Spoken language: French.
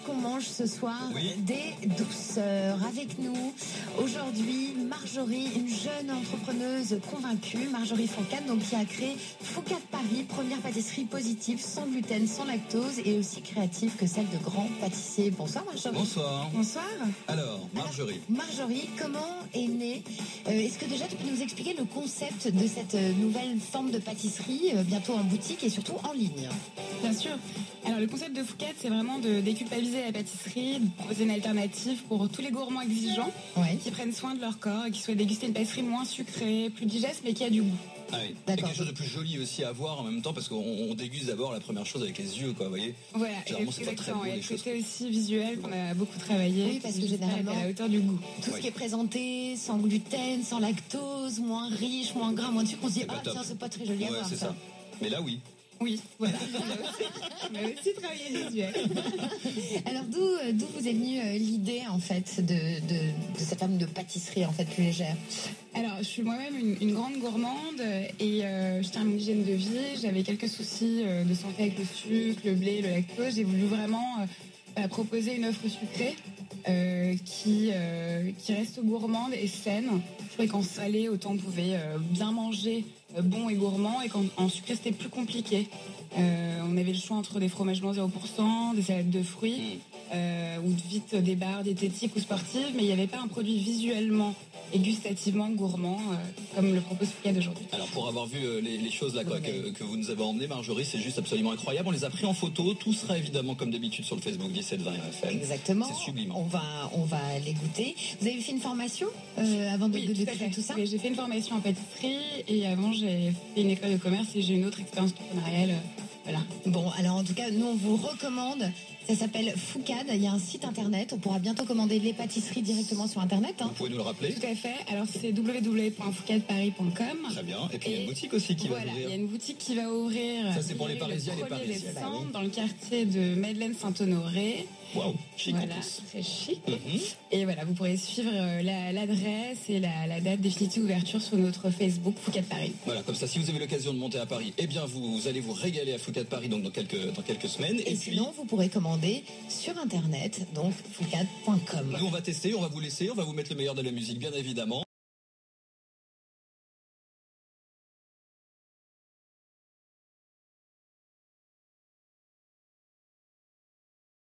qu'on mange ce soir? Oui. Des douceurs. Avec nous, aujourd'hui, Marjorie, une jeune entrepreneuse convaincue, Marjorie Fourcade, donc qui a créé Fourcade Paris, première pâtisserie positive, sans gluten, sans lactose et aussi créative que celle de grands pâtissiers. Bonsoir Marjorie. Bonsoir. Bonsoir. Alors, Marjorie. Marjorie, comment est née est-ce que déjà tu peux nous expliquer le concept de cette nouvelle forme de pâtisserie, bientôt en boutique et surtout en ligne? Bien sûr. Alors le concept de Fourcade, c'est vraiment de déculpabiliser la pâtisserie, de proposer une alternative pour tous les gourmands exigeants qui prennent soin de leur corps et qui souhaitent déguster une pâtisserie moins sucrée, plus digeste mais qui a du goût. Ah oui. Et quelque chose de plus joli aussi à voir en même temps parce qu'on déguste d'abord la première chose avec les yeux, quoi, vous voyez. Voilà, généralement c'est pas très beau, et les le choses. côté aussi visuel qu'on a beaucoup travaillé. Oui, parce que généralement, à la hauteur du goût. Tout ce qui est présenté sans gluten, sans lactose, moins riche, moins gras, moins de sucre, on se dit pas top. tiens, c'est pas très joli à voir c'est ça. Mais là, oui. Oui, voilà. On a aussi travaillé le visuel. Alors d'où vous est venue l'idée en fait de cette forme de pâtisserie en fait plus légère? Alors, je suis moi-même une grande gourmande et je tiens une hygiène de vie. J'avais quelques soucis de santé avec le sucre, le blé, le lactose. J'ai voulu vraiment proposer une offre sucrée qui reste gourmande et saine. Je trouvais qu'en salé, autant on pouvait bien manger bon et gourmand, et qu'en sucré, c'était plus compliqué. On avait le choix entre des fromages blancs 0%, des salades de fruits, ou vite des barres diététiques ou sportives, mais il n'y avait pas un produit visuellement et gustativement gourmand comme le propose Fourcade aujourd'hui. Alors pour avoir vu les choses là que vous nous avez emmenées, Marjorie, c'est juste absolument incroyable. On les a pris en photo. Tout sera évidemment comme d'habitude sur le Facebook 1720 RFM. Exactement. C'est sublime. On va les goûter. Vous avez fait une formation avant de créer tout ça? Oui, j'ai fait une formation en pâtisserie et avant j'ai fait une école de commerce et j'ai une autre expérience entrepreneuriale. Voilà. Bon, alors en tout cas, nous on vous recommande. Ça s'appelle Fourcade. Il y a un site internet. On pourra bientôt commander les pâtisseries directement sur internet. Vous pouvez nous le rappeler? Tout à fait. Alors c'est www.fourcadeparis.com. Très bien. Et puis il y a une boutique aussi qui va ouvrir. Il y a une boutique qui va ouvrir. Ça c'est pour les Parisiens et les Parisiennes. Dans le quartier de Madeleine-Saint-Honoré. Waouh, chic en Voilà, plus. très chic. Et voilà, vous pourrez suivre l'adresse et la date définitive d'ouverture sur notre Facebook Fourcade Paris. Voilà, comme ça, si vous avez l'occasion de monter à Paris, eh bien vous allez vous régaler à Fourcade Paris donc dans quelques semaines. Et puis, sinon, vous pourrez commander sur internet, donc fourcade.com. Nous on va tester, on va vous laisser, on va vous mettre le meilleur de la musique, bien évidemment.